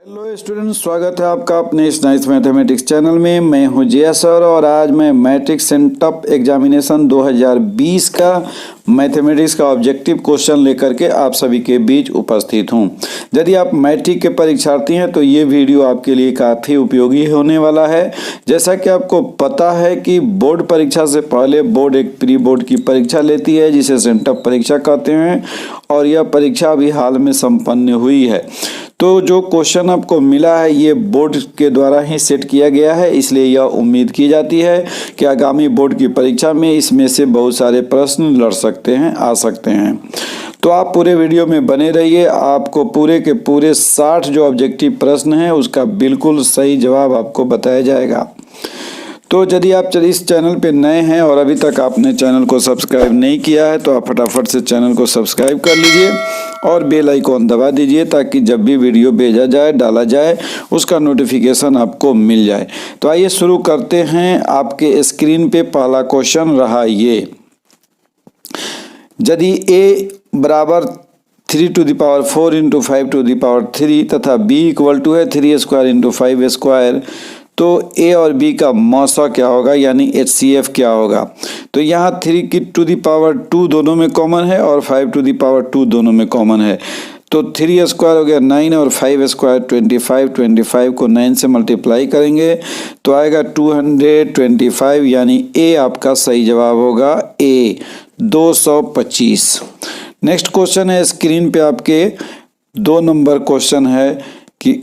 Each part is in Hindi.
हेलो स्टूडेंट्स, स्वागत है आपका अपने इस नाइस मैथमेटिक्स चैनल में। मैं हूं जया सर और आज मैं मैट्रिक्स एंड टफ एग्जामिनेशन 2020 का मैथमेटिक्स का ऑब्जेक्टिव क्वेश्चन लेकर के आप सभी के बीच उपस्थित हूं। यदि आप मैट्रिक के परीक्षार्थी हैं तो ये वीडियो आपके लिए काफ़ी उपयोगी होने वाला है। जैसा कि आपको पता है कि बोर्ड परीक्षा से पहले बोर्ड एक प्री बोर्ड की परीक्षा लेती है जिसे सेंटअप परीक्षा कहते हैं, और यह परीक्षा अभी हाल में संपन्न हुई है। तो जो क्वेश्चन आपको मिला है ये बोर्ड के द्वारा ही सेट किया गया है, इसलिए यह उम्मीद की जाती है कि आगामी बोर्ड की परीक्षा में इसमें से बहुत सारे प्रश्न लड़ सकते हैं, आ सकते हैं। तो आप पूरे वीडियो में बने रहिए, आपको पूरे के पूरे 60 जो ऑब्जेक्टिव प्रश्न हैं उसका बिल्कुल सही जवाब आपको बताया जाएगा। तो यदि आप इस चैनल पे नए हैं और अभी तक आपने चैनल को सब्सक्राइब नहीं किया है तो आप फटाफट से चैनल को सब्सक्राइब कर लीजिए और बेल आइकॉन दबा दीजिए ताकि जब भी वीडियो भेजा जाए, डाला जाए, उसका नोटिफिकेशन आपको मिल जाए। तो आइए शुरू करते हैं। आपके स्क्रीन पे पहला क्वेश्चन रहा ये, यदि a बराबर 3 to the power 4 into 5 to the power 3 तथा b इक्वल टू है 3 स्क्वायर इंटू 5 स्क्वायर, तो a और b का मौसा क्या होगा यानी HCF क्या होगा। तो यहाँ 3 की टू दी पावर 2 दोनों में कॉमन है और 5 टू दी पावर 2 दोनों में कॉमन है। तो 3 स्क्वायर हो गया 9 और 5 स्क्वायर 25 को 9 से मल्टीप्लाई करेंगे तो आएगा 225, यानी a आपका सही जवाब होगा a 225। नेक्स्ट क्वेश्चन है स्क्रीन पे आपके 2 नंबर क्वेश्चन है कि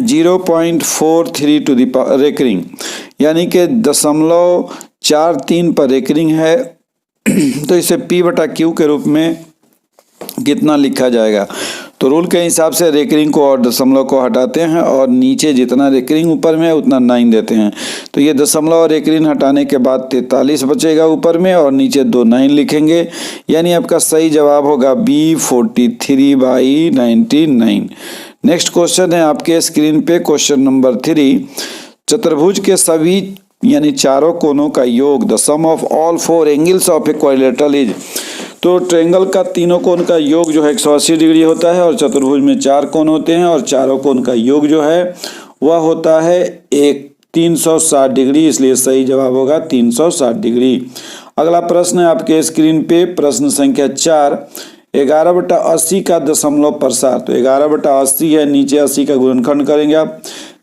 0.43 टू दी पावर रेकरिंग, यानी कि 0.43 पर रेकरिंग है तो इसे P/Q के रूप में कितना लिखा जाएगा। तो रूल के हिसाब से रेकरिंग को और दशमलव को हटाते हैं और नीचे जितना रेकरिंग ऊपर में है उतना 9 देते हैं। तो ये दशमलव और रेकरिंग हटाने के बाद 43 बचेगा ऊपर में और नीचे 2 9 लिखेंगे, यानी आपका सही जवाब होगा B 43/99। नेक्स्ट क्वेश्चन है आपके स्क्रीन पे क्वेश्चन नंबर 3, चतुर्भुज के सभी यानी चारों कोनों का योग the sum of all 4 angles of a quadrilateral is. तो ट्रायंगल का तीनों कोण का योग जो है 180 डिग्री होता है और चतुर्भुज में 4 कोण होते हैं और चारों कोण का योग जो है वह होता है 360 डिग्री, इसलिए सही जवाब होगा 360 डिग्री। अगला प्रश्न है आपके स्क्रीन पे प्रश्न संख्या 4, 11/80 का दशमलव प्रसार। तो 11/80 है, नीचे 80 का गुणनखंड करेंगे आप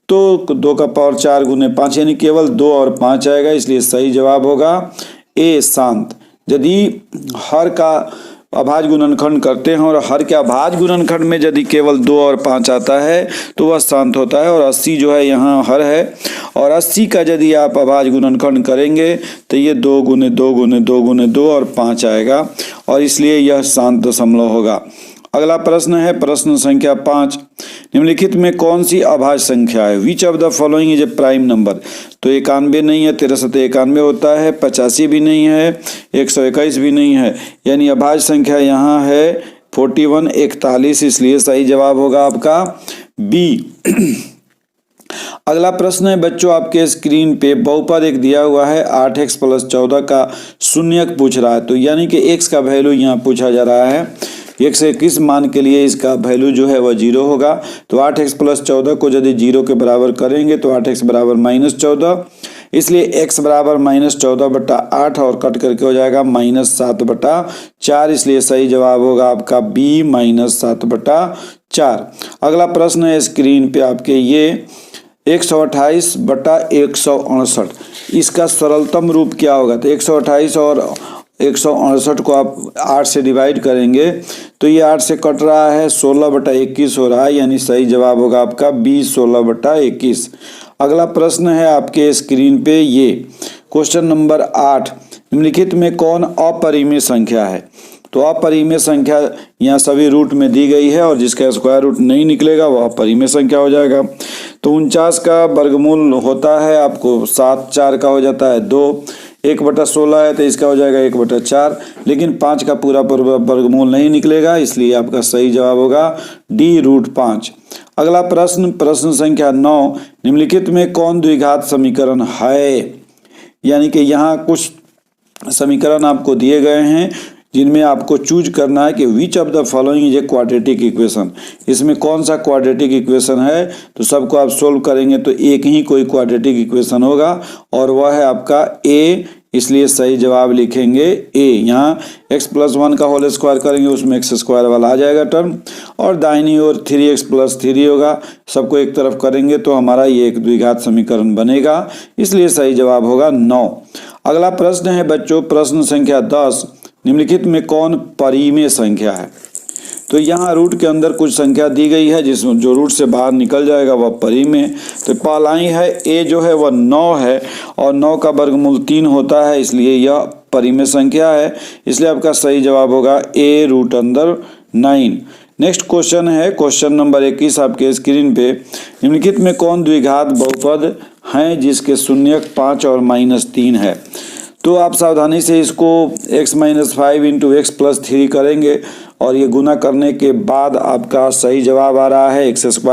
तो 2 का पावर 4 गुने 5 यानी केवल 2 और 5 आएगा, इसलिए सही जवाब होगा ए शांत। यदि हर का अभाज्य गुणनखंड करते हैं और हर के अभाज्य गुणनखंड में यदि केवल 2 और 5 आता है तो वह शांत होता है, और 80 जो है यहाँ हर है और 80 का यदि आप अभाज्य गुणनखंड करेंगे तो ये 2 गुने 2 गुने 2 गुने 2 और 5 आएगा और इसलिए यह शांत दशमलव होगा। अगला प्रश्न है प्रश्न संख्या 5, निम्नलिखित में कौन सी अभाज्य संख्या है। Which of the following is a prime number. तो 91 नहीं है, 93 होता है, 85 भी नहीं है, 121 भी नहीं है, यानी अभाज्य संख्या यहाँ है 41 41, इसलिए सही जवाब होगा आपका बी। अगला प्रश्न है बच्चों आपके स्क्रीन पे बहुपद एक दिया हुआ है 8x + 14 का शून्यक पूछ रहा है। तो यानी कि x का वैल्यू यहाँ पूछा जा रहा है, x से किस मान के लिए इसका वैल्यू जो है वह 0 होगा। तो 8x + 14 को यदि 0 के बराबर करेंगे तो 8x बराबर -14, इसलिए x बराबर -14/8 और कट करके हो जाएगा -7/4, इसलिए सही जवाब होगा आपका B -7/4। अगला प्रश्न है स्क्रीन पे आपके ये 128/168, इसका सरलतम रूप क्या होगा। तो 128 और 168 को आप 8 से डिवाइड करेंगे तो ये 8 से कट रहा है 16/21 हो रहा है, यानी सही जवाब होगा आपका B 16/21। अगला प्रश्न है आपके स्क्रीन पे ये क्वेश्चन नंबर 8, निम्नलिखित में कौन अपरिमेय संख्या है। तो अपरिमेय संख्या यहाँ सभी रूट में दी गई है और जिसका स्क्वायर रूट नहीं निकलेगा वह अपरिमेय संख्या हो जाएगा। तो 49 का वर्गमूल होता है आपको 7, 4 का हो जाता है 2, 1/16 है तो इसका हो जाएगा 1/4, लेकिन 5 का पूरा वर्गमूल नहीं निकलेगा, इसलिए आपका सही जवाब होगा D √5। अगला प्रश्न संख्या 9, निम्नलिखित में कौन द्विघात समीकरण है। यानी कि यहाँ कुछ समीकरण आपको दिए गए हैं जिनमें आपको चूज करना है कि which of the following is a quadratic equation, इसमें कौन सा क्वाड्रेटिक इक्वेशन है। तो सबको आप सोल्व करेंगे तो एक ही कोई क्वाड्रेटिक इक्वेशन होगा और वह है आपका ए, इसलिए सही जवाब लिखेंगे ए। यहाँ x + 1 का होल स्क्वायर करेंगे उसमें x² वाला आ जाएगा टर्म, और दाहिनी ओर 3x + 3 होगा, सबको एक तरफ करेंगे तो हमारा ये एक द्विघात समीकरण बनेगा, इसलिए सही जवाब होगा 9। अगला प्रश्न है बच्चों, प्रश्न संख्या 10, निम्नलिखित में कौन परिमेय संख्या है। तो यहाँ रूट के अंदर कुछ संख्या दी गई है जिसमें जो रूट से बाहर निकल जाएगा वह परिमेय। तो पहलाई है ए जो है वह 9 है और 9 का वर्गमूल 3 होता है, इसलिए यह परिमेय संख्या है, इसलिए आपका सही जवाब होगा ए √9। नेक्स्ट क्वेश्चन है क्वेश्चन नंबर 21 आपके स्क्रीन पे, निम्नलिखित में कौन द्विघात बहुपद हैं जिसके शून्यक 5 और -3 है। तो आप सावधानी से इसको x - 5 × x + 3 करेंगे और ये गुना करने के बाद आपका सही जवाब आ रहा है x² -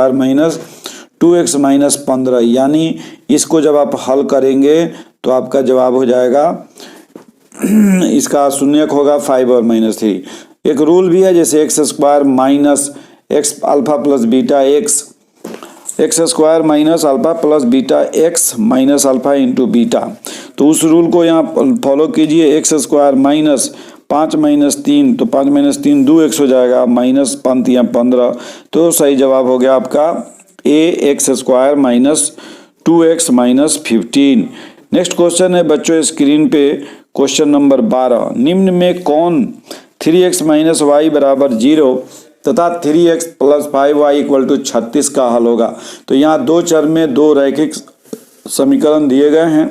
2x - 15, यानी इसको जब आप हल करेंगे तो आपका जवाब हो जाएगा इसका शून्यक होगा 5 और -3। एक रूल भी है जैसे x² - x α + β x, x² - α + β x - α × β, तो उस रूल को यहाँ फॉलो कीजिए। x² - 5 - 3, तो 5 - 3 2x हो जाएगा, -5 या 15, तो सही जवाब हो गया आपका ए x² - 2x - 15। नेक्स्ट क्वेश्चन है बच्चों स्क्रीन पे क्वेश्चन नंबर 12, निम्न में कौन 3x - y = 0 तथा 3x + 5y = 36 का हल होगा। तो यहाँ दो चर में दो रैखिक समीकरण दिए गए हैं,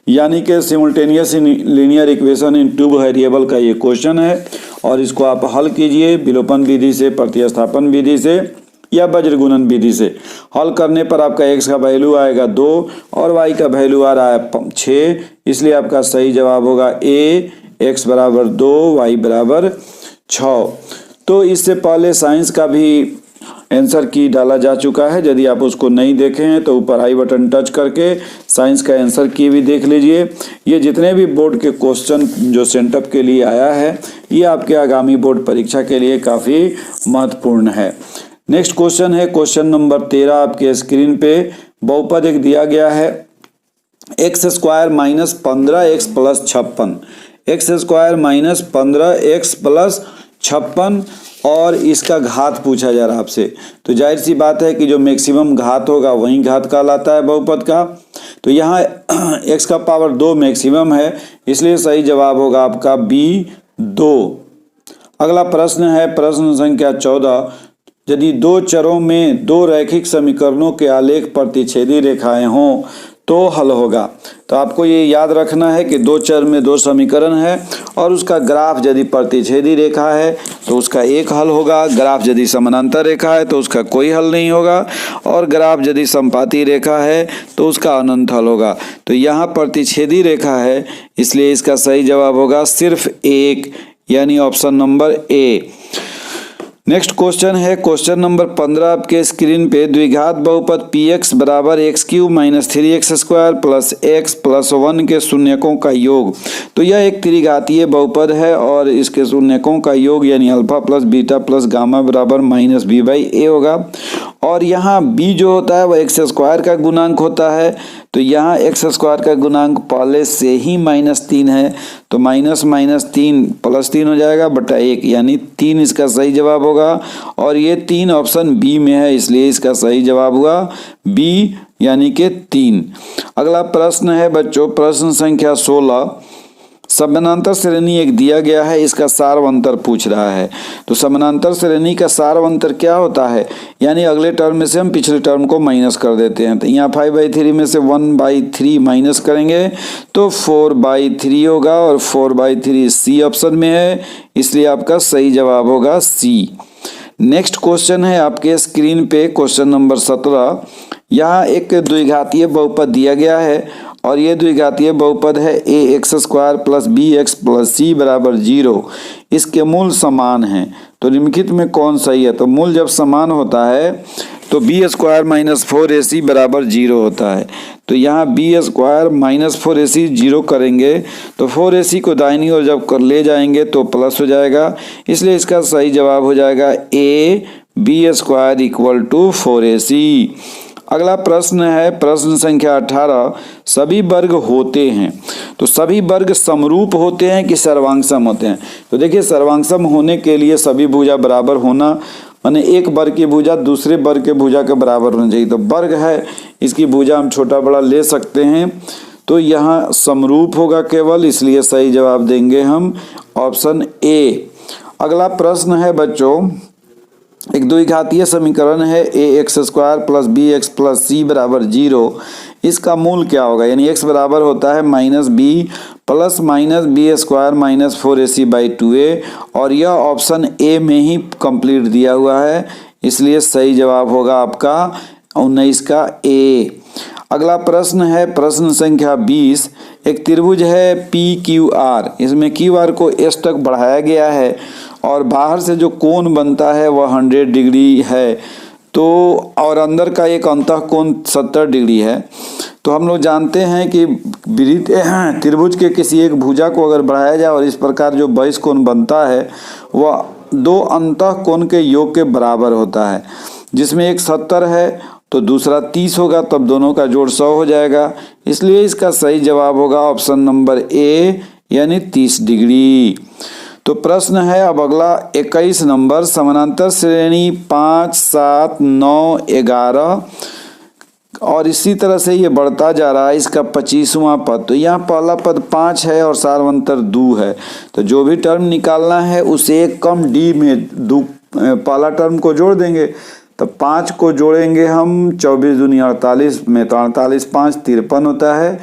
यानी कि simultaneous linear equation in 2 variable का ये क्वेश्चन है, और इसको आप हल कीजिए विलोपन विधि से, प्रतिस्थापन विधि से या वज्र गुणन विधि से। हल करने पर आपका x का वैल्यू आएगा 2 और y का वैल्यू आ रहा है 6, इसलिए आपका सही जवाब होगा ए x = 2 y = 6। तो इससे पहले साइंस का भी आंसर की डाला जा चुका है, यदि आप उसको नहीं देखे हैं तो ऊपर आई बटन टच करके साइंस का आंसर की भी देख लीजिए। ये जितने भी बोर्ड के क्वेश्चन जो सेंटअप के लिए आया है ये आपके आगामी बोर्ड परीक्षा के लिए काफ़ी महत्वपूर्ण है। नेक्स्ट क्वेश्चन है क्वेश्चन नंबर 13 आपके स्क्रीन पे, बहुपद एक दिया गया है x² - 15x + 56, x² - 15x + 56 और इसका घात पूछा जा रहा है आपसे। तो जाहिर सी बात है कि जो मैक्सिमम घात होगा वही घात कहलाता है बहुपद का। तो यहाँ x का पावर 2 मैक्सिमम है, इसलिए सही जवाब होगा आपका B 2। अगला प्रश्न है प्रश्न संख्या 14, यदि दो चरों में दो रैखिक समीकरणों के आलेख प्रतिच्छेदी रेखाएं हों तो हल होगा। तो आपको ये याद रखना है कि दो चर में दो समीकरण है और उसका ग्राफ यदि प्रतिच्छेदी रेखा है तो उसका एक हल होगा, ग्राफ यदि समानांतर रेखा है तो उसका कोई हल नहीं होगा, और ग्राफ यदि समपाती रेखा है तो उसका अनंत हल होगा। तो यहाँ प्रतिच्छेदी रेखा है, इसलिए इसका सही जवाब होगा सिर्फ एक, यानी option number A. Next question है क्वेश्चन नंबर 15 आपके स्क्रीन पे, द्विघात बहुपद px = x³ - 3x² + x + 1 के शून्यकों का योग। तो यह एक त्रिघातीय बहुपद है और इसके शून्यकों का योग यानी α + β + गामा = -b/a होगा, और यहाँ b जो होता है वह x² का गुणांक होता है। तो यहाँ x² का गुणांक पहले से ही -3 है, तो -3 + 3 हो जाएगा बटा 1, यानी 3 इसका सही जवाब होगा, और ये 3 ऑप्शन बी में है, इसलिए इसका सही जवाब हुआ बी यानी कि 3। अगला प्रश्न है बच्चों प्रश्न संख्या 16, समानांतर श्रेणी एक दिया गया है, इसका सारवंतर पूछ रहा है। तो समानांतर श्रेणी का सारवंतर क्या होता है, यानी अगले टर्म में से हम पिछले टर्म को माइनस कर देते हैं। तो यहाँ 5/3 में से 1/3 माइनस करेंगे तो 4/3 होगा, और 4/3 सी ऑप्शन में है, इसलिए आपका सही जवाब होगा सी। नेक्स्ट क्वेश्चन है आपके स्क्रीन पे क्वेश्चन नंबर 17, यहाँ एक द्विघातीय बहुपद दिया गया है और ये द्विघातीय बहुपद है ax² + bx + c = 0। इसके मूल समान हैं, तो निम्नलिखित में कौन सही है। तो मूल जब समान होता है तो बी स्क्वायर माइनस 4ac बराबर 0 होता है। तो यहाँ बी स्क्वायर माइनस 4ac 0 करेंगे तो 4ac को दाहिनी ओर जब कर ले जाएंगे तो प्लस हो जाएगा, इसलिए इसका सही जवाब हो जाएगा A B square equal to 4ac। अगला प्रश्न है प्रश्न संख्या 18, सभी वर्ग होते हैं। तो सभी वर्ग समरूप होते हैं कि सर्वांगसम होते हैं। तो देखिए सर्वांगसम होने के लिए सभी भुजा बराबर होना, माने एक वर्ग की भुजा दूसरे वर्ग के भुजा के बराबर होना चाहिए। तो वर्ग है, इसकी भुजा हम छोटा बड़ा ले सकते हैं, तो यहाँ समरूप होगा केवल, इसलिए सही जवाब देंगे हम ऑप्शन ए। अगला प्रश्न है बच्चों, एक द्विघातीय समीकरण है A X square plus B X plus C बराबर 0। इसका मूल क्या होगा, यानी एक्स बराबर होता है minus B plus minus B square minus 4ac by 2a, और यह ऑप्शन ए में ही कंप्लीट दिया हुआ है, इसलिए सही जवाब होगा आपका 19 का ए। अगला प्रश्न है प्रश्न संख्या 20, एक त्रिभुज है पी क्यू आर, इसमें क्यू आर को एस तक बढ़ाया गया है और बाहर से जो कोण बनता है वह 100 डिग्री है, तो और अंदर का एक अंतः कोण 70 डिग्री है। तो हम लोग जानते हैं कि त्रिभुज के किसी एक भुजा को अगर बढ़ाया जाए और इस प्रकार जो बहिष्कोण बनता है वह दो अंतः कोण के योग के बराबर होता है, जिसमें एक 70 है तो दूसरा 30 होगा, तब दोनों का जोड़ 100 हो जाएगा, इसलिए इसका सही जवाब होगा ऑप्शन नंबर ए यानी 30 डिग्री। तो प्रश्न है अब अगला 21 नंबर, समानांतर श्रेणी 5, 7, 9, 11 और इसी तरह से ये बढ़ता जा रहा है, इसका 25वां पद। तो यहाँ पहला पद 5 है और सार्वंतर 2 है, तो जो भी टर्म निकालना है उसे एक कम डी में पहला टर्म को जोड़ देंगे। तो 5 को जोड़ेंगे हम 24 दूनी 48 में, तो 48 5 53 होता है,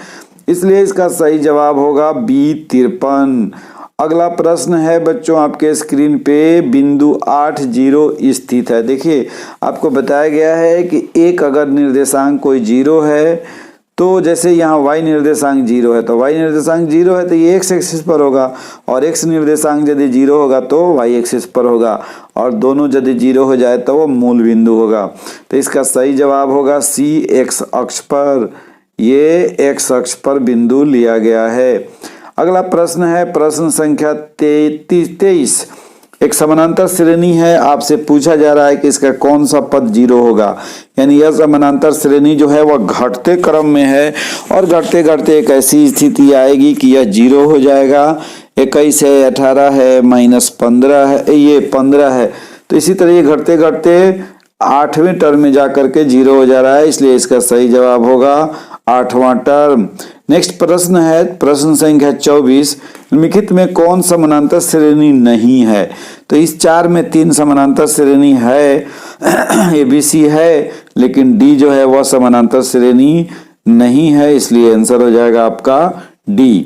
इसलिए इसका सही जवाब होगा बी 53। अगला प्रश्न है बच्चों आपके स्क्रीन पे बिंदु 8 0 स्थित है। देखिए आपको बताया गया है कि एक अगर निर्देशांक कोई 0 है, तो जैसे यहाँ y निर्देशांक 0 है तो y निर्देशांक 0 है तो ये x एक्सिस पर होगा, और x निर्देशांक यदि 0 होगा तो y एक्सिस पर होगा, और दोनों यदि 0 हो जाए तो वो मूल बिंदु होगा। तो इसका सही जवाब होगा सी x अक्ष पर, ये x अक्ष पर बिंदु लिया गया है। अगला प्रश्न है प्रश्न संख्या 23, एक समानांतर श्रेणी है, आपसे पूछा जा रहा है कि इसका कौन सा पद 0 होगा, यानी यह समानांतर श्रेणी जो है वह घटते क्रम में है और घटते घटते एक ऐसी स्थिति आएगी कि यह 0 हो जाएगा। 21 है, 18 है, -15 है, ये 15 है, तो इसी तरह ये घटते घटते 8वें टर्म में जाकर के 0 हो जा रहा है, इसलिए इसका सही जवाब होगा 8वां टर्म। नेक्स्ट प्रश्न है प्रश्न संख्या 24, निम्नलिखित में कौन समानांतर श्रेणी नहीं है। तो इस 4 में 3 समानांतर श्रेणी है, ABC है, लेकिन D जो है वह समानांतर श्रेणी नहीं है, इसलिए आंसर हो जाएगा आपका D।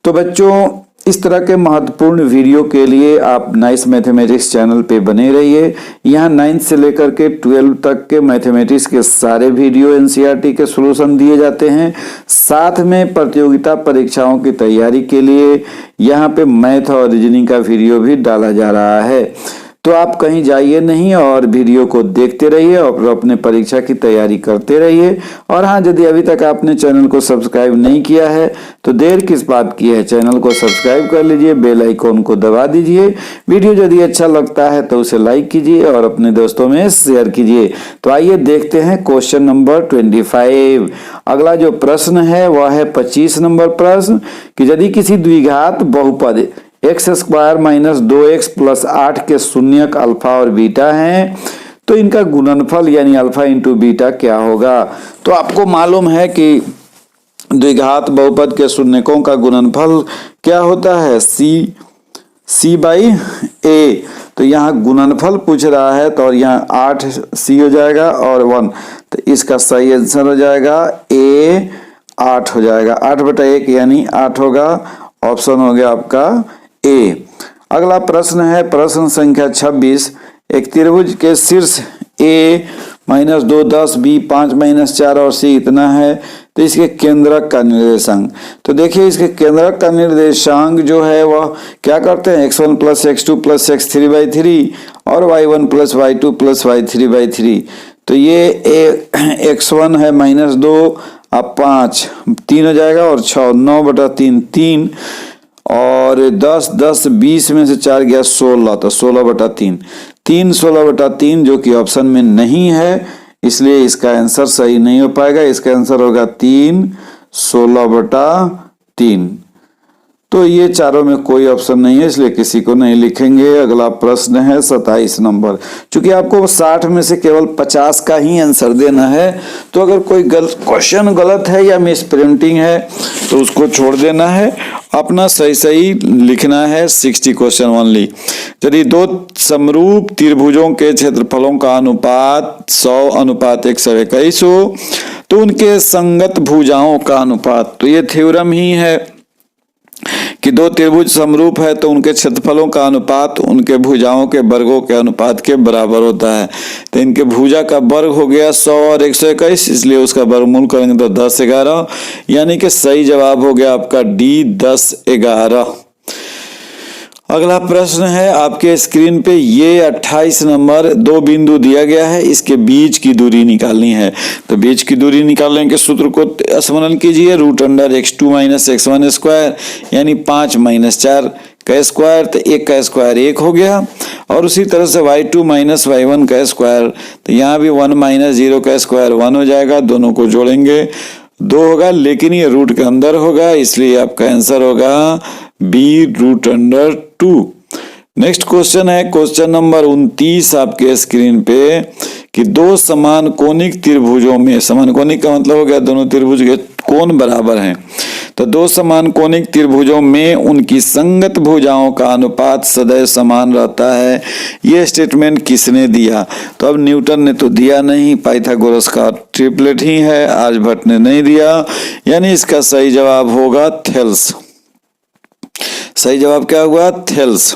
तो बच्चों इस तरह के महत्वपूर्ण वीडियो के लिए आप नाइस मैथमेटिक्स चैनल पे बने रहिए। यहाँ 9th से लेकर के 12 तक के मैथमेटिक्स के सारे वीडियो NCERT के सॉल्यूशन दिए जाते हैं, साथ में प्रतियोगिता परीक्षाओं की तैयारी के लिए यहाँ पे मैथ और रीजनिंग का वीडियो भी डाला जा रहा है। तो आप कहीं जाइए नहीं और वीडियो को देखते रहिए और अपने परीक्षा की तैयारी करते रहिए। और हाँ, यदि अभी तक आपने चैनल को सब्सक्राइब नहीं किया है तो देर किस बात की है, चैनल को सब्सक्राइब कर लीजिए, बेल आइकॉन को दबा दीजिए। वीडियो यदि अच्छा लगता है तो उसे लाइक कीजिए और अपने दोस्तों में शेयर कीजिए। तो आइए देखते हैं क्वेश्चन नंबर 25। अगला जो प्रश्न है वह है 25 नंबर प्रश्न कि यदि किसी द्विघात बहुपद x square minus 2x plus 8 के शून्यक अल्फा और बीटा हैं तो इनका गुणनफल यानी अल्फा इंटू बीटा क्या होगा। तो आपको मालूम है कि द्विघात बहुपद के शून्यकों का गुणनफल क्या होता है, c बाई a। तो यहाँ गुणनफल पूछ रहा है तो और यहाँ 8c हो जाएगा और 1, तो इसका सही आंसर हो जाएगा a 8 हो जाएगा, 8/1 यानी 8 होगा, ऑप्शन हो गया आपका ए। अगला प्रश्न है प्रश्न संख्या 26, एक त्रिभुज के शीर्ष a -2 10 b 5 -4 और c इतना है, तो इसके केंद्रक का निर्देशांक। तो देखिए इसके केंद्रक का निर्देशांक जो है वह क्या करते हैं, x1 + x2 + x3/3 और y1 + y2 + y3/3। तो ये x1 है -2, अब 5 3 हो जाएगा और 6 9/3 3 और 10 10 20 में से 4 गया 16, तो 16/3 3 16/3 जो कि ऑप्शन में नहीं है, इसलिए इसका आंसर सही नहीं हो पाएगा। इसका आंसर होगा 3 16/3। तो ये चारों में कोई ऑप्शन नहीं है, इसलिए किसी को नहीं लिखेंगे। अगला प्रश्न है 27 नंबर। चूंकि आपको 60 में से केवल 50 का ही आंसर देना है, तो अगर कोई क्वेश्चन गलत है या मिस प्रिंटिंग है तो उसको छोड़ देना है, अपना सही सही लिखना है। 60 क्वेश्चन ओनली। यदि दो समरूप त्रिभुजों के क्षेत्रफलों का अनुपात 100:121 हो तो उनके संगत भुजाओं का अनुपात, तो ये थ्योरम ही है कि दो त्रिभुज समरूप है तो उनके क्षेत्रफलों का अनुपात उनके भुजाओं के वर्गों के अनुपात के बराबर होता है। तो इनके भुजा का वर्ग हो गया 100 और 121, इसलिए उसका वर्गमूल करेंगे तो 10 11, यानी कि सही जवाब हो गया आपका डी 10 11। अगला प्रश्न है आपके स्क्रीन पे, ये 28 नंबर, दो बिंदु दिया गया है, इसके बीच की दूरी निकालनी है। तो बीच की दूरी निकालने के सूत्र को स्मरण कीजिए, √(x2 - x1) स्क्वायर यानी 5 - 4 का स्क्वायर, तो 1 का स्क्वायर 1 हो गया। और उसी तरह से y2 - y1 का स्क्वायर, तो यहाँ भी 1 - 0 का स्क्वायर 1 हो जाएगा, दोनों को जोड़ेंगे 2 होगा, लेकिन ये रूट के अंदर होगा, इसलिए आपका आंसर होगा बी √2। नेक्स्ट क्वेश्चन है क्वेश्चन नंबर 29 आपके स्क्रीन पे, कि दो समान कोणिक त्रिभुजों में, समान कोणिक का मतलब हो गया दोनों त्रिभुज के कोण बराबर हैं, तो दो समान कोणिक त्रिभुजों में उनकी संगत भुजाओं का अनुपात सदैव समान रहता है। यह स्टेटमेंट किसने दिया? तो अब न्यूटन ने तो दिया नहीं, पाइथागोरस का ट्रिपलेट ही है, आर्यभट्ट ने नहीं दिया, यानी इसका सही जवाब होगा थेल्स। सही जवाब क्या हुआ? थेल्स।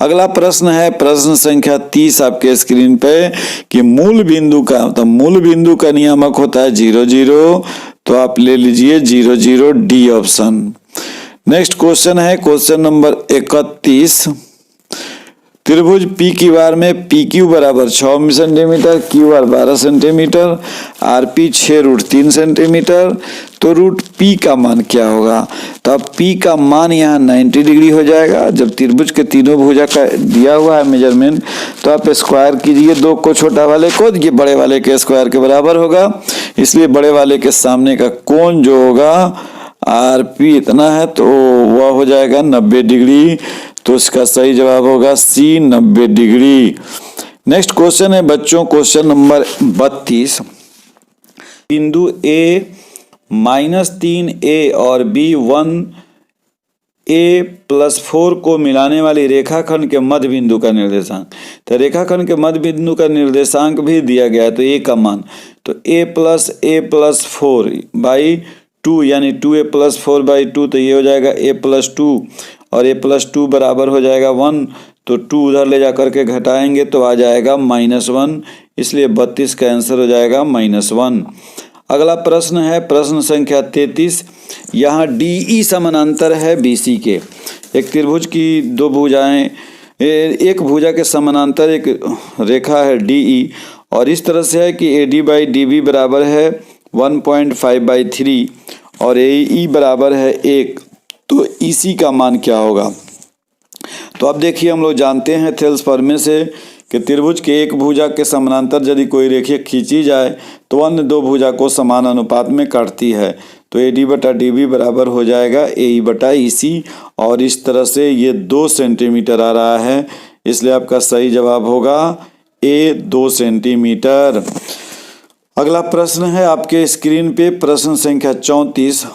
अगला प्रश्न है प्रश्न संख्या 30 आपके स्क्रीन पे, कि मूल बिंदु का, तो मूल बिंदु का नियामक होता है 0 0, तो आप ले लीजिए 0 0 डी ऑप्शन। नेक्स्ट क्वेश्चन है क्वेश्चन नंबर 31, त्रिभुज पी क्यू आर में पी क्यू बराबर 6 centimetre, Q R 12 centimetre, R P 6√3 centimetre, तो रूट पी का मान क्या होगा? तो अब पी का मान यहाँ 90 डिग्री हो जाएगा। जब त्रिभुज के तीनों भुजा का दिया हुआ है मेजरमेंट, तो आप स्क्वायर कीजिए 2 को छोटा वाले को, ये बड़े वाले के स्क्वायर के बराबर होगा, इसलिए बड़े वाले के सामने का कोण जो होगा आर पी इतना है, तो वह हो जाएगा 90 डिग्री। तो इसका सही जवाब होगा सी 90 डिग्री। नेक्स्ट क्वेश्चन है बच्चों क्वेश्चन नंबर 32, बिंदु ए -3a और b 1a + 4 को मिलाने वाली रेखाखंड के मध्य बिंदु का निर्देशांक। तो रेखाखंड के मध्य बिंदु का निर्देशांक भी दिया गया है, तो a का मान, तो a + 4/2 यानी 2a + 4/2, तो ये हो जाएगा a + 2 और a + 2 बराबर हो जाएगा 1, तो 2 उधर ले जाकर के घटाएंगे तो आ जाएगा -1, इसलिए 32 का आंसर हो जाएगा -1। अगला प्रश्न है प्रश्न संख्या 33, यहाँ DE समानांतर है BC के। एक त्रिभुज की दो भुजाएं, एक भुजा के समानांतर एक रेखा है DE, और इस तरह से है कि AD/DB बराबर है 1.5/3 और AE बराबर है 1, तो EC का मान क्या होगा? तो अब देखिए, हम लोग जानते हैं थेल्स प्रमेय से कि त्रिभुज के एक भुजा के समानांतर यदि कोई रेखा खींची जाए तो अन्य दो भुजा को समान अनुपात में काटती है, तो AD/DB बराबर हो जाएगा AE/EC, और इस तरह से ये 2 सेंटीमीटर आ रहा है, इसलिए आपका सही जवाब होगा A 2 सेंटीमीटर। अगला प्रश्न है आपके स्क्रीन पे प्रश्न संख्या 34,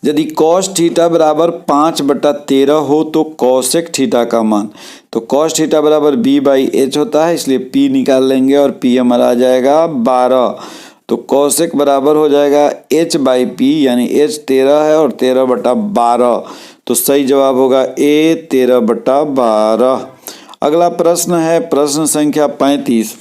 यदि cos थीटा बराबर 5/13 हो तो cosec थीटा का मान, तो cos थीटा बराबर B/H होता है, इसलिए P निकाल लेंगे और P हमारा आ जाएगा 12, तो cosec बराबर हो जाएगा H/P, यानी H 13 है और 13/12, तो सही जवाब होगा A 13/12। अगला प्रश्न है प्रश्न संख्या 35,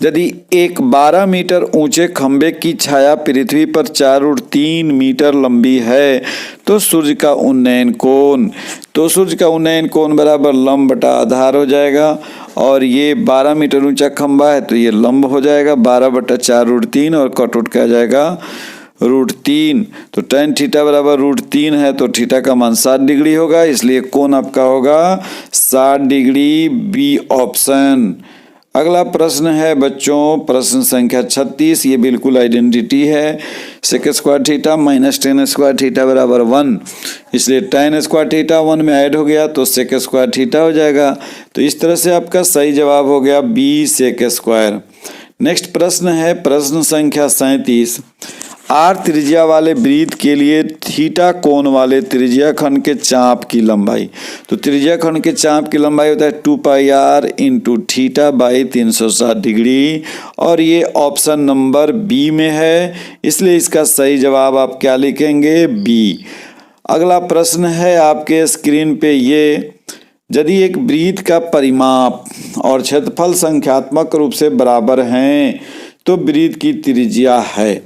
यदि एक 12 मीटर ऊंचे खंबे की छाया पृथ्वी पर 4√3 मीटर लंबी है तो सूर्य का उन्नयन कोण, तो सूर्य का उन्नयन कोण बराबर लंब बटा आधार हो जाएगा, और ये 12 मीटर ऊंचा खंबा है तो ये लंब हो जाएगा 12/4√3 और कट उठ के आ जाएगा √3। तो tan थीटा बराबर √3 है तो थीटा का मान 60 डिग्री होगा, इसलिए कोण आपका होगा 60 डिग्री, बी ऑप्शन। अगला प्रश्न है बच्चों प्रश्न संख्या 36, ये बिल्कुल आइडेंटिटी है। sec² theta minus tan² theta बराबर 1, इसलिए tan² थीटा 1 में ऐड हो गया तो sec² थीटा हो जाएगा। तो इस तरह से आपका सही जवाब हो गया बी sec²। नेक्स्ट प्रश्न है प्रश्न संख्या 37, आर त्रिज्या वाले वृत्त के लिए थीटा कोण वाले त्रिज्या खंड के चाप की लंबाई। तो त्रिज्या खंड के चाप की लंबाई होता है 2πr into theta by 360 degree और ये ऑप्शन नंबर बी में है, इसलिए इसका सही जवाब आप क्या लिखेंगे? बी। अगला प्रश्न है आपके स्क्रीन पे, ये यदि एक वृत्त का परिमाप और क्षेत्रफल संख्यात्मक रूप से बराबर हैं तो वृत्त की त्रिज्या है।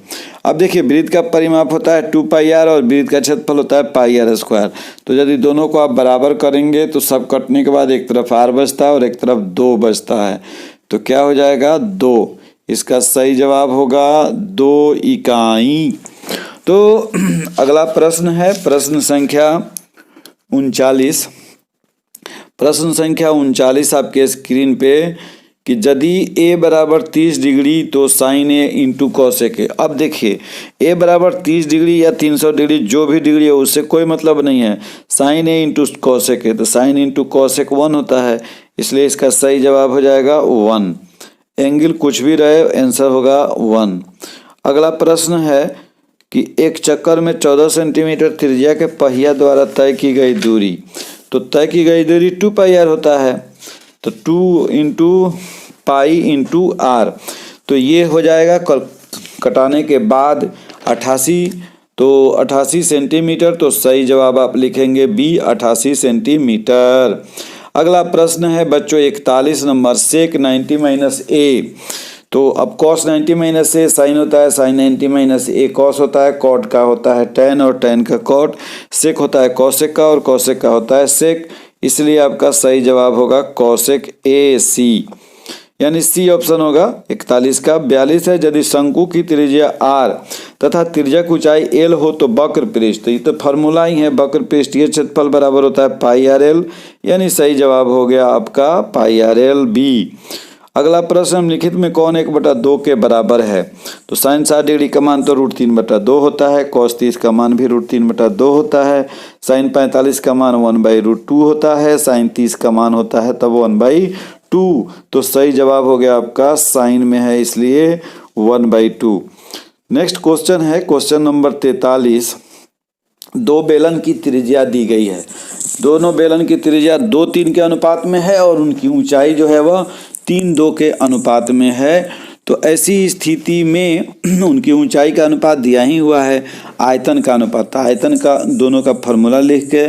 अब देखिए वृत्त का परिमाप होता है 2πr और वृत्त का क्षेत्रफल होता है πr²। तो यदि दोनों को आप बराबर करेंगे तो सब कटने के बाद एक तरफ r बचता है और एक तरफ 2 बचता है, तो क्या हो जाएगा? 2। इसका सही जवाब होगा 2 इकाई। तो अगला प्रश्न है प्रश्न संख्या 39। प्रश्न संख्या 39 आपके स्क्रीन पे कि यदि a बराबर 30 डिग्री तो sine a into cosec a। अब देखिए a बराबर 30 डिग्री या 300 डिग्री जो भी डिग्री है उससे कोई मतलब नहीं है, sine a into cosec a, तो साइन इंटू कॉसेक 1 होता है, इसलिए इसका सही जवाब हो जाएगा 1। एंगल कुछ भी रहे आंसर होगा 1। अगला प्रश्न है कि एक चक्कर में 14 सेंटीमीटर त्रिज्या के पहिया द्वारा तय की गई दूरी, तो तय की गई दूरी 2πr होता है, तो 2 इंटू पाई इंटू आर, तो ये हो जाएगा कटाने के बाद 88, तो 88 सेंटीमीटर, तो सही जवाब आप लिखेंगे बी 88 सेंटीमीटर। अगला प्रश्न है बच्चों 41 नंबर, सेक 90 माइनस ए। तो अब cos 90 माइनस ए साइन होता है, साइन 90 माइनस ए कॉस होता है, कॉट का होता है tan और tan का कॉट, सेक होता है कॉसेक का और कॉसेक का होता है सेक, इसलिए आपका सही जवाब होगा कॉसेक ए सी, यानी सी ऑप्शन होगा 41 का। 42 है, यदि शंकु की त्रिज्या r तथा त्रिज्यक ऊंचाई l हो तो वक्र पृष्ठ, ये तो फार्मूला ही है, वक्र पृष्ठ के क्षेत्रफल बराबर होता है πrl, यानी सही जवाब हो गया आपका πrl बी। अगला प्रश्न निम्नलिखित में कौन 1/2 के बराबर है? तो साइन 60 डिग्री का मान तो √3/2 होता है, कॉस 30 का मान भी √3/2 होता है, साइन 45 का मान 1/√2 होता है, साइन 30 का मान होता है तब 1/2, तो सही जवाब हो गया आपका साइन में है इसलिए 1/2। नेक्स्ट क्वेश्चन है क्वेश्चन नंबर 43। दो बेलन की त्रिज्या दी गई है, दोनों बेलन की त्रिज्या 2:3 के अनुपात में है और उनकी ऊंचाई जो है वह 3:2 के अनुपात में है। तो ऐसी स्थिति में उनकी ऊंचाई का अनुपात दिया ही हुआ है, आयतन का अनुपात, आयतन का दोनों का फार्मूला लिख के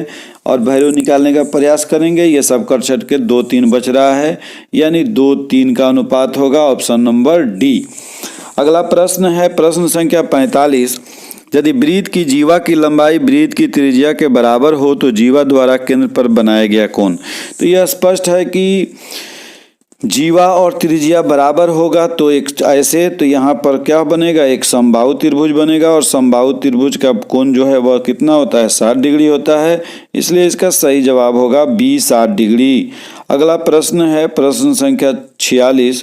और वैल्यू निकालने का प्रयास करेंगे। ये सब कर छट के 2:3 बच रहा है, यानी 2:3 का अनुपात होगा ऑप्शन नंबर डी। अगला प्रश्न है प्रश्न संख्या 45। यदि वृत्त की जीवा की लंबाई वृत्त की त्रिज्या के बराबर हो तो जीवा द्वारा केंद्र पर बनाया गया कोण। तो यह स्पष्ट है कि जीवा और त्रिज्या बराबर होगा, तो एक ऐसे तो यहाँ पर क्या बनेगा, एक समबाहु त्रिभुज बनेगा और समबाहु त्रिभुज का कोण जो है वह कितना होता है, 60 डिग्री होता है, इसलिए इसका सही जवाब होगा बी 60 डिग्री। अगला प्रश्न है प्रश्न संख्या 46।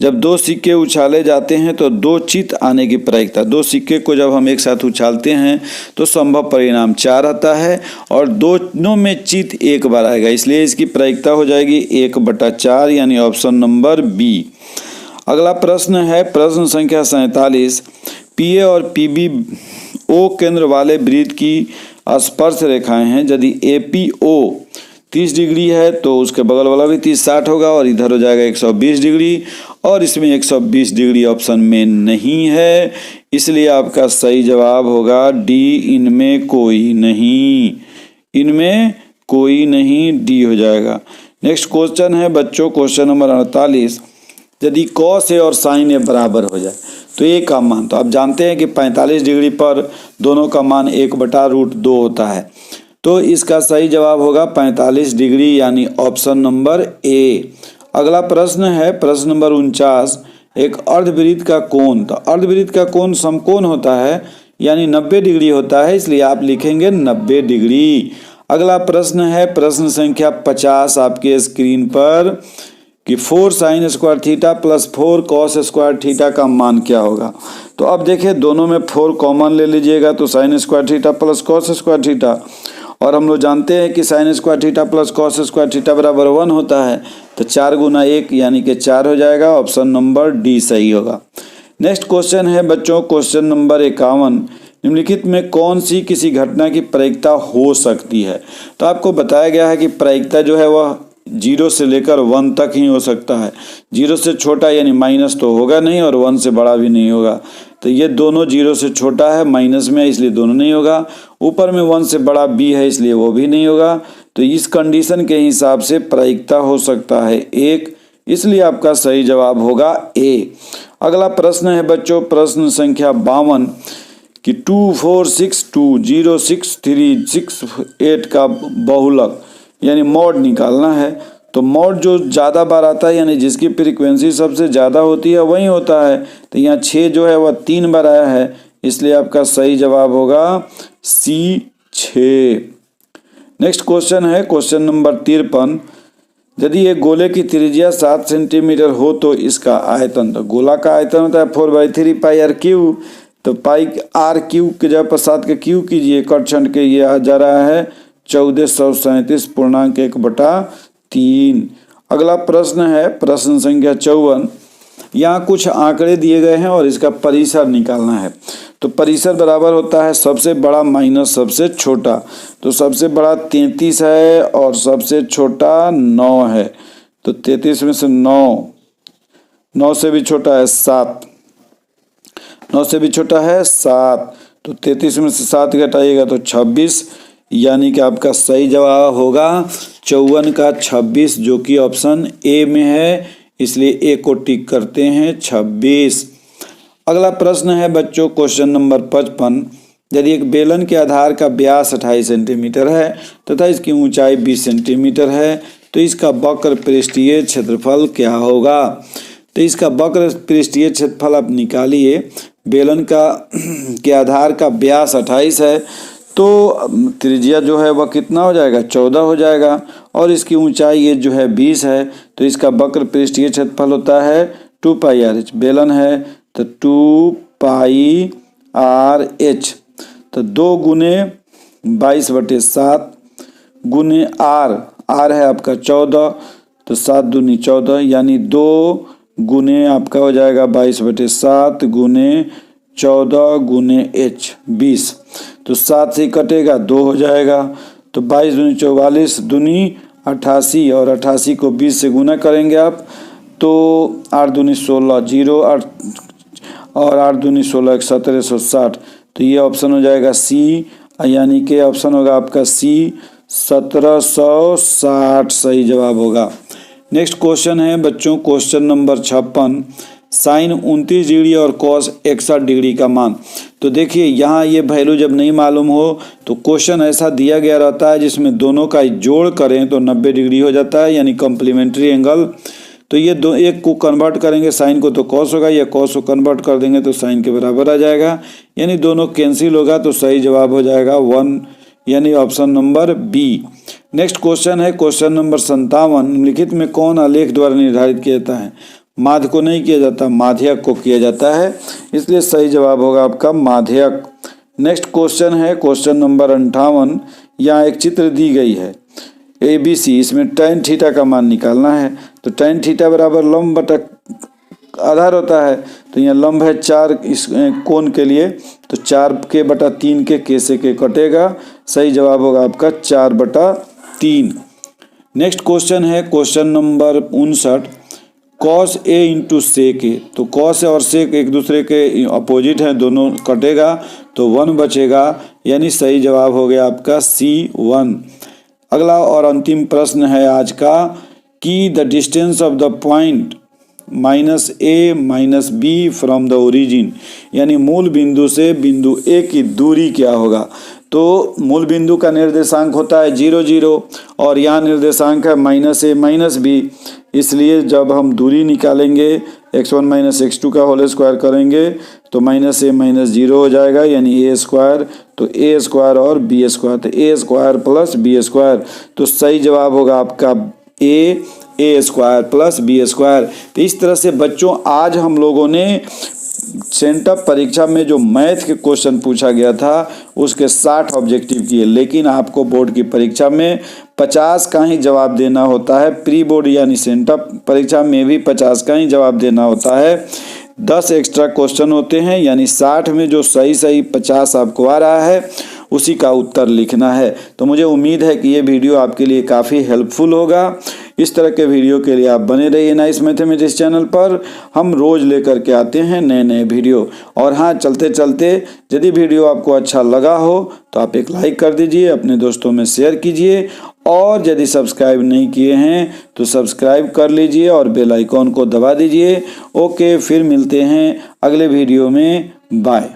जब दो सिक्के उछाले जाते हैं तो दो चित आने की प्रायिकता, दो सिक्के को जब हम एक साथ उछालते हैं तो संभव परिणाम 4 आता है और दोनों में चित एक बार आएगा, इसलिए इसकी प्रायिकता हो जाएगी 1/4, यानी ऑप्शन नंबर बी। अगला प्रश्न है प्रश्न संख्या 47। पीए और पीबी ओ केंद्र वाले वृत्त की स्पर्श रेखाएं हैं। यदि एपीओ 30 डिग्री है तो उसके बगल वाला भी 30-60 होगा और इधर हो जाएगा 120 डिग्री, और इसमें 120 डिग्री ऑप्शन में नहीं है, इसलिए आपका सही जवाब होगा डी, इनमें कोई नहीं, इनमें कोई नहीं, डी हो जाएगा। नेक्स्ट क्वेश्चन है बच्चों क्वेश्चन नंबर 48। यदि कॉस ए और साइन ए बराबर हो जाए तो ए का मान, तो आप जानते हैं कि 45 डिग्री पर दोनों का मान 1/√2 होता है, तो इसका सही जवाब होगा 45 डिग्री, यानी ऑप्शन नंबर ए। अगला प्रश्न है प्रश्न नंबर 49, एक अर्धवृत्त का कोण। तो अर्धवृत्त का कोण समकोण होता है यानी 90 डिग्री होता है, इसलिए आप लिखेंगे 90 डिग्री। अगला प्रश्न है प्रश्न संख्या 50 आपके स्क्रीन पर कि 4 sin square theta plus 4 cos square theta का मान क्या होगा। तो अब देखिए दोनों में 4 कॉमन ले लीजिएगा तो sin square theta plus cos square theta, और हम लोग जानते हैं कि sin square theta plus cos square theta बराबर 1 होता है, तो 4 गुना 1 यानी कि 4 हो जाएगा। ऑप्शन नंबर डी सही होगा। नेक्स्ट क्वेश्चन है बच्चों क्वेश्चन नंबर 51, निम्नलिखित में कौन सी किसी घटना की प्रायिकता हो सकती है। तो आपको बताया गया है कि प्रायिकता जो है वह 0 से लेकर 1 तक ही हो सकता है। 0 से छोटा यानी माइनस तो होगा नहीं और 1 से बड़ा भी नहीं होगा। तो ये दोनों 0 से छोटा है, माइनस में है इसलिए दोनों नहीं होगा। ऊपर में 1 से बड़ा b है इसलिए वो भी नहीं होगा। तो इस कंडीशन के हिसाब से प्रायिकता हो सकता है 1, इसलिए आपका सही जवाब होगा ए। अगला प्रश्न है बच्चों प्रश्न संख्या 52 कि 246206368 का बहुलक यानी मॉड निकालना है। तो मॉड जो ज़्यादा बार आता है यानी जिसकी फ्रीक्वेंसी सबसे ज़्यादा होती है वही होता है। तो यहाँ 6 जो है वह 3 बार आया है, इसलिए आपका सही जवाब होगा सी 6। नेक्स्ट क्वेश्चन है क्वेश्चन नंबर 53, यदि एक गोले की त्रिज्या 7 सेंटीमीटर हो तो इसका आयतन। तो गोला का आयतन होता है 4/3 पाई आर क्यू। तो पाई आर क्यू के जगह पर 7 के क्यू कीजिए, कट छंट के ये आ जा रहा है 1437.1/3। अगला प्रश्न है प्रश्न संख्या 54, यहाँ कुछ आंकड़े दिए गए हैं और इसका परिसर निकालना है। तो परिसर बराबर होता है सबसे बड़ा माइनस सबसे छोटा। तो सबसे बड़ा 33 है और सबसे छोटा 9 है। तो 33 में से 9 से भी छोटा है 7, 9 से भी छोटा है 7। तो 33 में से 7 घटाइएगा तो 26, यानी कि आपका सही जवाब होगा 54 का 26, जो कि ऑप्शन ए में है, इसलिए ए को टिक करते हैं 26। अगला प्रश्न है बच्चों क्वेश्चन नंबर 55, यदि एक बेलन के आधार का व्यास 28 सेंटीमीटर है तथा इसकी ऊंचाई 20 सेंटीमीटर है तो इसका वक्र पृष्ठीय क्षेत्रफल क्या होगा। तो इसका वक्र पृष्ठीय क्षेत्रफल आप निकालिए। बेलन का के आधार का व्यास 28 है तो त्रिज्या जो है वह कितना हो जाएगा 14 हो जाएगा, और इसकी ऊंचाई ये जो है 20 है। तो इसका वक्र पृष्ठीय क्षेत्रफल होता है 2 पाई आर एच। बेलन है तो 2 पाई आर एच। तो 2 गुने 22/7 गुने आर है आपका 14, तो 7 दूनी 14 यानी 2 गुने आपका हो जाएगा 22/7 गुने 14 गुने एच 20। तो 7 से कटेगा 2 हो जाएगा। तो 22 दूनी 44 दूनी 88, और 88 को 20 से गुना करेंगे आप तो 8 दूनी 16 0 8 और 8 दूनी 16 1760। तो ये ऑप्शन हो जाएगा सी, यानी कि ऑप्शन होगा आपका सी 1760 सही जवाब होगा। नेक्स्ट क्वेश्चन है बच्चों क्वेश्चन नंबर 56, साइन 29 डिग्री और कॉस 61 डिग्री का मान। तो देखिए यहाँ ये वैल्यू जब नहीं मालूम हो तो क्वेश्चन ऐसा दिया गया रहता है जिसमें दोनों का जोड़ करें तो 90 डिग्री हो जाता है, यानी कॉम्प्लीमेंट्री एंगल। तो ये एक को कन्वर्ट करेंगे साइन को तो कॉस होगा, या कॉस को कन्वर्ट कर देंगे तो साइन के बराबर आ जाएगा, यानी दोनों कैंसिल होगा। तो सही जवाब हो जाएगा 1, यानी option number B. Next question है क्वेश्चन नंबर 57, निम्नलिखित में कौन आलेख द्वारा निर्धारित किया जाता है। माध्य को नहीं किया जाता, माध्यक को किया जाता है, इसलिए सही जवाब होगा आपका माध्यक। नेक्स्ट क्वेश्चन है क्वेश्चन नंबर 58, यहाँ एक चित्र दी गई है ABC, इसमें tan थीटा का मान निकालना है। तो tan थीटा बराबर लंब बटा आधार होता है। तो यहाँ लंब है 4 इस कोण के लिए, तो 4 के/3 के से के कटेगा, सही जवाब होगा आपका 4/3। नेक्स्ट क्वेश्चन है question number 59, cos A into sec A. तो cos और सेक एक दूसरे के अपोजिट हैं, दोनों कटेगा तो 1 बचेगा, यानी सही जवाब हो गया आपका C1। अगला और अंतिम प्रश्न है आज का कि the distance of the point -a - b from the origin, यानी मूल बिंदु से बिंदु A की दूरी क्या होगा। तो मूल बिंदु का निर्देशांक होता है 0 0 और यहाँ निर्देशांक है -a - b, इसलिए जब हम दूरी निकालेंगे x1 माइनस x2 का होल स्क्वायर करेंगे तो माइनस ए माइनस 0 हो जाएगा, यानी ए स्क्वायर, तो ए स्क्वायर और बी स्क्वायर, तो ए स्क्वायर प्लस बी स्क्वायर, तो सही जवाब होगा आपका ए स्क्वायर प्लस बी स्क्वायर। तो इस तरह से बच्चों आज हम लोगों ने सेंटअप परीक्षा में जो मैथ के क्वेश्चन पूछा गया था उसके 60 ऑब्जेक्टिव किए, लेकिन आपको बोर्ड की परीक्षा में 50 का ही जवाब देना होता है। प्री बोर्ड यानी सेंटअप परीक्षा में भी 50 का ही जवाब देना होता है। 10 एक्स्ट्रा क्वेश्चन होते हैं, यानी 60 में जो सही 50 आपको आ रहा है उसी का उत्तर लिखना है। तो मुझे उम्मीद है कि ये वीडियो आपके लिए काफ़ी हेल्पफुल होगा। इस तरह के वीडियो के लिए आप बने रहिए नाइस मैथमेटिक्स चैनल पर। हम रोज़ लेकर के आते हैं नए वीडियो। और हाँ, चलते चलते यदि वीडियो आपको अच्छा लगा हो तो आप एक लाइक कर दीजिए, अपने दोस्तों में शेयर कीजिए, और यदि सब्सक्राइब नहीं किए हैं तो सब्सक्राइब कर लीजिए और बेल आइकॉन को दबा दीजिए। ओके, फिर मिलते हैं अगले वीडियो में। बाय।